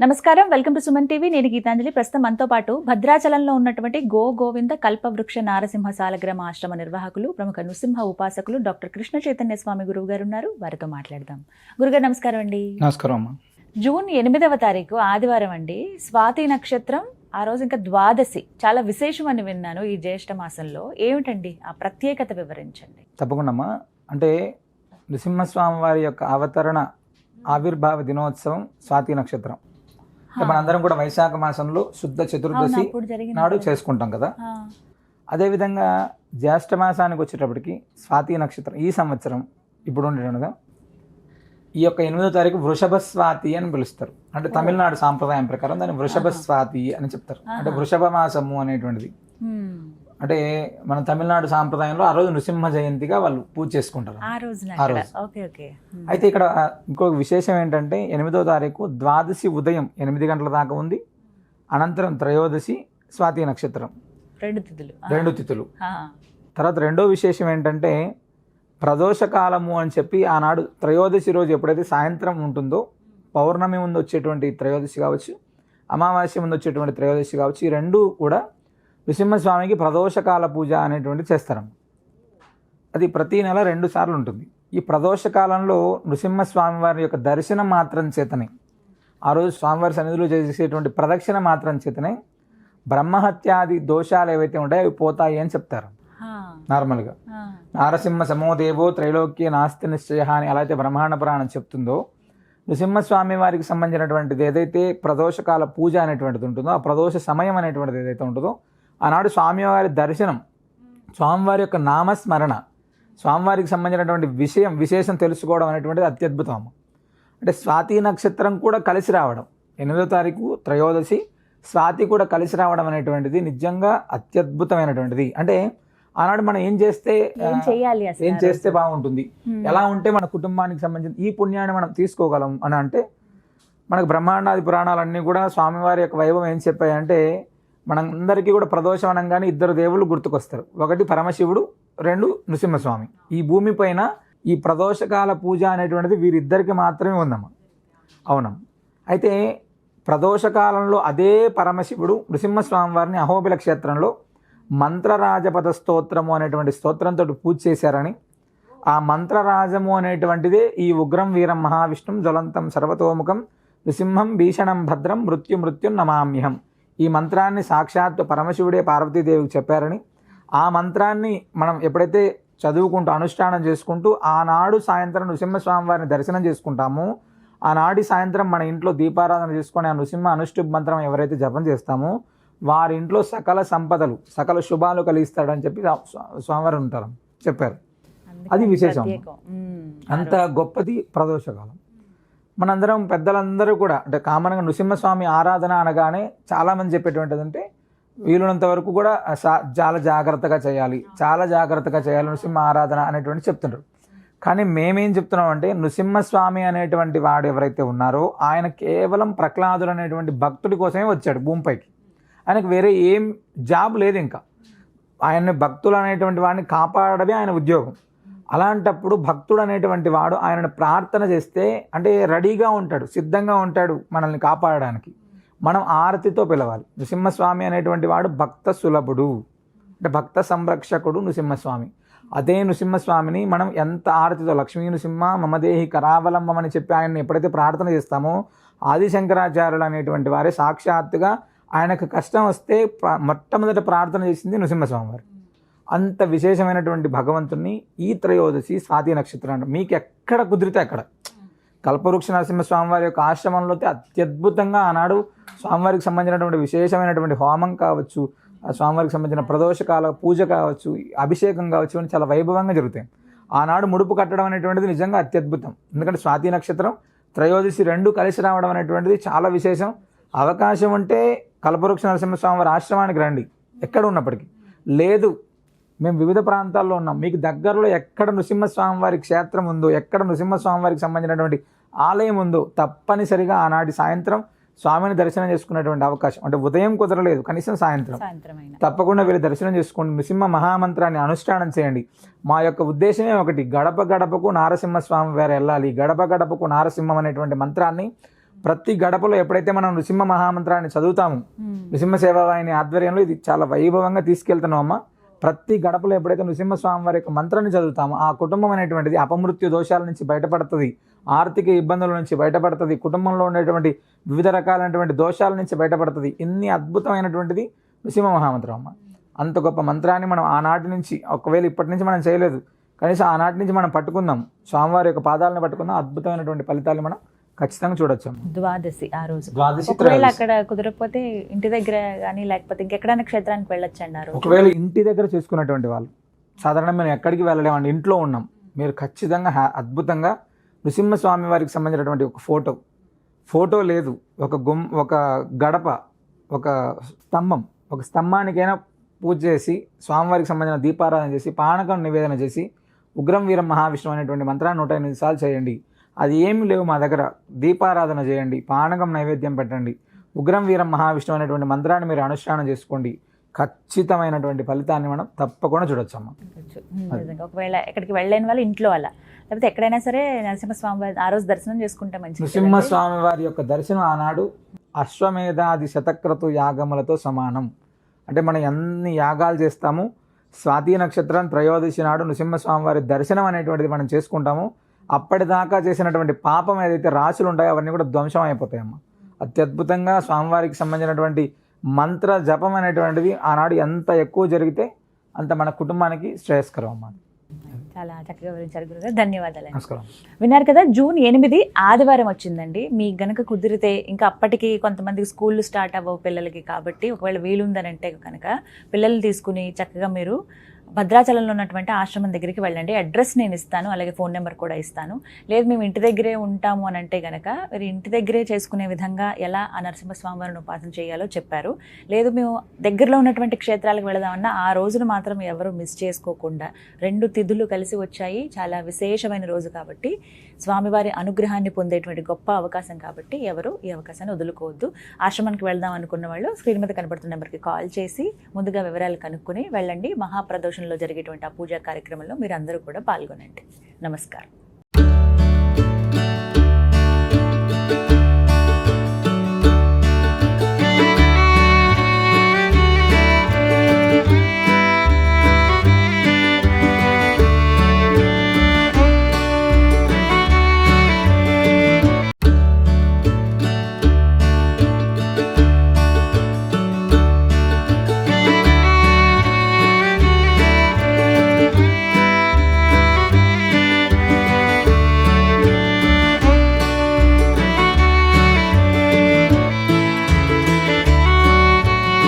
నమస్కారం, welcome to Suman TV. నేను గీతాంజలి. ప్రస్తుతం మనతో పాటు భద్రాచలంలో ఉన్నటువంటి గోవింద కల్పవృక్ష నారసింహ సాలగ్రామ ఆశ్రమ నిర్వాహకులు, ప్రముఖ నృసింహ ఉపాసకులు డాక్టర్ కృష్ణ చైతన్య స్వామి గురువు గారు ఉన్నారు. వారితో మాట్లాడదాం. గురుగారు నమస్కారం అండి. నమస్కారం అమ్మా. జూన్ 8వ తారీఖు ఆదివారం అండి. స్వాతి నక్షత్రం. ఆ రోజు ఇంకా ద్వాదశి. చాలా విశేషం అని విన్నాను ఈ జ్యేష్ఠ మాసంలో. ఏమిటండి ఆ ప్రత్యేకత, వివరించండి. తప్పకుండా అమ్మా. అంటే నృసింహస్వామి వారి యొక్క అవతరణ ఆవిర్భావ దినోత్సవం స్వాతి నక్షత్రం. మనందరం కూడా వైశాఖ మాసంలో శుద్ధ చతుర్దశి నాడు చేసుకుంటాం కదా. అదేవిధంగా జ్యేష్ఠ మాసానికి వచ్చేటప్పటికి స్వాతి నక్షత్రం ఈ సంవత్సరం ఇప్పుడు ఉండేటగా ఈ యొక్క 8వ తారీఖు వృషభ స్వాతి అని పిలుస్తారు. అంటే తమిళనాడు సాంప్రదాయం ప్రకారం దాన్ని వృషభ స్వాతి అని చెప్తారు. అంటే వృషభ మాసము అనేటువంటిది. అంటే మన తమిళనాడు సాంప్రదాయంలో ఆ రోజు నృసింహ జయంతిగా వాళ్ళు పూజ చేసుకుంటారు ఆ రోజు. అయితే ఇక్కడ ఇంకొక విశేషం ఏంటంటే 8వ తారీఖు ద్వాదశి ఉదయం 8 గంటల దాకా ఉంది. అనంతరం త్రయోదశి స్వాతి నక్షత్రం, రెండు తిథులు. తర్వాత రెండో విశేషం ఏంటంటే ప్రదోష కాలము అని చెప్పి ఆనాడు త్రయోదశి రోజు ఎప్పుడైతే సాయంత్రం ఉంటుందో, పౌర్ణమి ముందు వచ్చేటువంటి త్రయోదశి కావచ్చు, అమావాస్య ముందు వచ్చేటువంటి త్రయోదశి కావచ్చు, ఈ రెండు కూడా నృసింహస్వామికి ప్రదోషకాల పూజ అనేటువంటిది చేస్తారు. అది ప్రతి నెల 2 సార్లు ఉంటుంది. ఈ ప్రదోషకాలంలో నృసింహస్వామి వారి యొక్క దర్శనం మాత్రం చేతనే, ఆ రోజు స్వామివారి సన్నిధిలో చేసేటువంటి ప్రదక్షిణ మాత్రం చేతనే బ్రహ్మహత్యాది దోషాలు ఏవైతే ఉంటాయో అవి పోతాయి అని చెప్తారు. నార్మల్గా నారసింహ సమోదేవో త్రైలోక్య నాస్తి నిశ్చయ అని ఎలా అయితే బ్రహ్మాండ పురాణం చెప్తుందో, నృసింహస్వామి వారికి సంబంధించినటువంటిది ఏదైతే ప్రదోషకాల పూజ అనేటువంటిది ఉంటుందో, ఆ ప్రదోష సమయం అనేటువంటిది ఏదైతే ఉంటుందో, ఆనాడు స్వామివారి దర్శనం, స్వామివారి యొక్క నామస్మరణ, స్వామివారికి సంబంధించినటువంటి విశేషం తెలుసుకోవడం అనేటువంటిది అత్యద్భుతం. అంటే స్వాతి నక్షత్రం కూడా కలిసి రావడం, 8వ తారీఖు త్రయోదశి స్వాతి కూడా కలిసి రావడం అనేటువంటిది నిజంగా అత్యద్భుతమైనటువంటిది. అంటే ఆనాడు మనం ఏం చేస్తే బాగుంటుంది, ఎలా ఉంటే మన కుటుంబానికి సంబంధించిన ఈ పుణ్యాన్ని మనం తీసుకోగలం అని అంటే, మనకు బ్రహ్మాండాది పురాణాలన్నీ కూడా స్వామివారి యొక్క వైభవం ఏం చెప్పాయంటే, మనందరికీ కూడా ప్రదోషం అనగానే 2 దేవుళ్ళు గుర్తుకొస్తారు. ఒకటి పరమశివుడు, 2 నృసింహస్వామి. ఈ భూమి పైన ఈ ప్రదోషకాల పూజ అనేటువంటిది వీరిద్దరికి మాత్రమే ఉందమ్మా. అవునమ్మా. అయితే ప్రదోషకాలంలో అదే పరమశివుడు నృసింహస్వామి వారిని అహోబిల క్షేత్రంలో మంత్రరాజపద స్తోత్రము అనేటువంటి స్తోత్రంతో పూజ చేశారని, ఆ మంత్రరాజము అనేటువంటిదే ఈ ఉగ్రం వీరం మహావిష్ణుం జ్వలంతం సర్వతోముఖం నృసింహం భీషణం భద్రం మృత్యుం నమామ్యహం. ఈ మంత్రాన్ని సాక్షాత్తు పరమశివుడే పార్వతీదేవికి చెప్పారని, ఆ మంత్రాన్ని మనం ఎప్పుడైతే చదువుకుంటూ అనుష్ఠానం చేసుకుంటూ ఆనాడు సాయంత్రం నృసింహస్వామి వారిని దర్శనం చేసుకుంటామో, ఆనాటి సాయంత్రం మన ఇంట్లో దీపారాధన చేసుకొని ఆ నృసింహ అనుష్ఠుప్ మంత్రం ఎవరైతే జపం చేస్తామో వారి ఇంట్లో సకల సంపదలు, సకల శుభాలు కలిగిస్తాడని చెప్పి స్వామివారు ఉంటారు చెప్పారు. అది విశేషం. అంత గొప్పది ప్రదోషకాలం. మనందరం పెద్దలందరూ కూడా అంటే కామన్గా నృసింహస్వామి ఆరాధన అనగానే చాలామంది చెప్పేటువంటిది అంటే వీలున్నంత వరకు కూడా చాలా జాగ్రత్తగా చేయాలి నృసింహ ఆరాధన అనేటువంటి చెప్తుంటారు. కానీ మేమేం చెప్తున్నాం అంటే, నృసింహస్వామి అనేటువంటి వాడు ఎవరైతే ఉన్నారో ఆయన కేవలం ప్రహ్లాదుడు అనేటువంటి భక్తుడి కోసమే వచ్చాడు భూమిపైకి. ఆయనకు వేరే ఏం జాబ్ లేదు. ఇంకా ఆయన్ని భక్తులు అనేటువంటి వాడిని కాపాడమే ఆయన ఉద్యోగం. అలాంటప్పుడు భక్తుడు అనేటువంటి వాడు ఆయనను ప్రార్థన చేస్తే అంటే రెడీగా ఉంటాడు, సిద్ధంగా ఉంటాడు మనల్ని కాపాడడానికి. మనం ఆరతితో పిలవాలి. నృసింహస్వామి అనేటువంటి వాడు భక్త సులభుడు, అంటే భక్త సంరక్షకుడు నృసింహస్వామి. అదే నృసింహస్వామిని మనం ఎంత ఆరతితో లక్ష్మీ నృసింహ మమదేహి కరావలంబం అని చెప్పి ఆయన్ని ఎప్పుడైతే ప్రార్థన చేస్తామో, ఆదిశంకరాచార్యులు అనేటువంటి వారే సాక్షాత్తుగా ఆయనకు కష్టం వస్తే మొట్టమొదట ప్రార్థన చేసింది నృసింహస్వామి వారు. అంత విశేషమైనటువంటి భగవంతుని ఈ త్రయోదశి స్వాతి నక్షత్రం మీకు ఎక్కడ కుదిరితే అక్కడ కల్పవృక్ష నరసింహస్వామి వారి యొక్క ఆశ్రమంలో అత్యద్భుతంగా ఆనాడు స్వామివారికి సంబంధించినటువంటి విశేషమైనటువంటి హోమం కావచ్చు, ఆ స్వామివారికి సంబంధించిన ప్రదోషకాల పూజ కావచ్చు, అభిషేకం కావచ్చు అని చాలా వైభవంగా జరుగుతాయి. ఆనాడు ముడుపు కట్టడం అనేటువంటిది నిజంగా అత్యద్భుతం. ఎందుకంటే స్వాతి నక్షత్రం త్రయోదశి 2 కలిసి రావడం అనేటువంటిది చాలా విశేషం. అవకాశం ఉంటే కల్పవృక్ష నరసింహస్వామి వారి ఆశ్రమానికి రండి, ఎక్కడ ఉన్నప్పటికీ. లేదు మేము వివిధ ప్రాంతాల్లో ఉన్నాం, మీకు దగ్గరలో ఎక్కడ నృసింహస్వామి వారి క్షేత్రం ఉందో, ఎక్కడ నృసింహస్వామి వారికి సంబంధించినటువంటి ఆలయం ఉందో తప్పనిసరిగా ఆనాటి సాయంత్రం స్వామిని దర్శనం చేసుకునేటువంటి అవకాశం, అంటే ఉదయం కుదరలేదు కనీసం సాయంత్రం తప్పకుండా వీళ్ళు దర్శనం చేసుకోండి. నృసింహ మహామంత్రాన్ని అనుష్ఠానం చేయండి. మా యొక్క ఉద్దేశమే ఒకటి, గడప గడపకు నారసింహస్వామి వారు వెళ్ళాలి. గడప గడపకు నారసింహం అనేటువంటి మంత్రాన్ని ప్రతి గడపలో ఎప్పుడైతే మనం నృసింహ మహామంత్రాన్ని చదువుతాము, నృసింహ సేవావాహిని ఆధ్వర్యంలో ఇది చాలా వైభవంగా తీసుకెళ్తున్నాం అమ్మ. ప్రతి గడపలో ఎప్పుడైతే నృసింహస్వామి వారి యొక్క మంత్రాన్ని చదువుతామో ఆ కుటుంబం అనేటువంటిది అపమృత్యు దోషాల నుంచి బయటపడుతుంది, ఆర్థిక ఇబ్బందుల నుంచి బయటపడుతుంది, కుటుంబంలో ఉండేటువంటి వివిధ రకాలైనటువంటి దోషాల నుంచి బయటపడుతుంది. ఇన్ని అద్భుతమైనటువంటిది నృసింహ మహామంత్రం అమ్మ. అంత గొప్ప మంత్రాన్ని మనం ఆనాటి నుంచి, ఒకవేళ ఇప్పటి నుంచి మనం చేయలేదు, కనీసం ఆనాటి నుంచి మనం పట్టుకుందాం, స్వామివారి యొక్క పాదాలను పట్టుకుందాం, అద్భుతమైనటువంటి ఫలితాలు మనం ఖచ్చితంగా చూడొచ్చు. ద్వాదశి ఆ రోజు ద్వాదశి ఒకవేళ అక్కడ కుదరకపోతే ఇంటి దగ్గర కానీ లేకపోతే ఇంకెక్కడైనా క్షేత్రానికి వెళ్ళొచ్చండి ఆ రోజు. ఒకవేళ ఇంటి దగ్గర చేసుకున్నటువంటి వాళ్ళు, సాధారణంగా మేము ఎక్కడికి వెళ్ళలేమండి, ఇంట్లో ఉన్నాం, మీరు ఖచ్చితంగా అద్భుతంగా నృసింహస్వామి వారికి సంబంధించినటువంటి ఒక ఫోటో లేదు, ఒక గడప, ఒక స్తంభానికైనా పూజ చేసి స్వామివారికి సంబంధించిన దీపారాధన చేసి పానకం నివేదన చేసి ఉగ్రం వీరం మహావిష్ణు అనేటువంటి మంత్రాన్ని 108 సార్లు చేయండి. అది ఏమి లేవు మా దగ్గర, దీపారాధన చేయండి, పానకం నైవేద్యం పెట్టండి, ఉగ్రం వీరం మహావిష్ణు అనేటువంటి మంత్రాన్ని మీరు అనుష్ఠానం చేసుకోండి, ఖచ్చితమైనటువంటి ఫలితాన్ని మనం తప్పకుండా చూడొచ్చమ్మా. ఒకవేళ ఎక్కడికి వెళ్ళలేని వాళ్ళు ఇంట్లో అలా, లేకపోతే ఎక్కడైనా సరే నరసింహస్వామి వారి ఆ రోజు దర్శనం చేసుకుంటే మంచిది. నృసింహస్వామి వారి యొక్క దర్శనం ఆనాడు అశ్వమేధాది శతక్రతు యాగములతో సమానం. అంటే మనం ఎన్ని యాగాలు చేస్తాము, స్వాతి నక్షత్రం త్రయోదశి నాడు నృసింహస్వామి వారి దర్శనం అనేటువంటిది మనం చేసుకుంటాము, అప్పటిదాకా చేసినటువంటి పాపం ఏదైతే రాశులు ఉంటాయో అవన్నీ కూడా ధ్వంసం అయిపోతాయమ్మా. అత్యద్భుతంగా స్వామివారికి సంబంధించినటువంటి మంత్ర జపం అనేటువంటిది ఆనాడు ఎంత ఎక్కువ జరిగితే అంత మన కుటుంబానికి శ్రేయస్కరం అమ్మా. చాలా చక్కగా వివరించారు గురుగారు, ధన్యవాదాలు. నమస్కారం. విన్నారు కదా, జూన్ 8 ఆదివారం వచ్చిందండి. మీకు గనక కుదిరితే, ఇంకా అప్పటికి కొంతమందికి స్కూళ్ళు స్టార్ట్ అవ్వవు పిల్లలకి, కాబట్టి ఒకవేళ వీలుందనంటే కనుక పిల్లల్ని తీసుకుని చక్కగా మీరు భద్రాచలంలో ఉన్నటువంటి ఆశ్రమం దగ్గరికి వెళ్ళండి. అడ్రస్ నేను ఇస్తాను, అలాగే ఫోన్ నెంబర్ కూడా ఇస్తాను. లేదు మేము ఇంటి దగ్గరే ఉంటాము అని అంటే కనుక మీరు ఇంటి దగ్గరే చేసుకునే విధంగా ఎలా ఆ నరసింహస్వామి వారిని ఉపాసన చేయాలో చెప్పారు. లేదు మేము దగ్గరలో ఉన్నటువంటి క్షేత్రాలకు వెళదామన్నా ఆ రోజును మాత్రం ఎవరు మిస్ చేసుకోకుండా, 2 తిథులు కలిసి వచ్చాయి, చాలా విశేషమైన రోజు కాబట్టి స్వామివారి అనుగ్రహాన్ని పొందేటువంటి గొప్ప అవకాశం కాబట్టి ఎవరు ఈ అవకాశాన్ని వదులుకోవద్దు. ఆశ్రమానికి వెళ్దాం అనుకున్న వాళ్ళు స్క్రీన్ మీద కనబడుతున్న నెంబర్కి కాల్ చేసి ముందుగా వివరాలు కనుక్కొని వెళ్ళండి. మహాప్రదోషంలో జరిగేటువంటి ఆ పూజా కార్యక్రమంలో మీరు అందరూ కూడా పాల్గొనండి. నమస్కారం.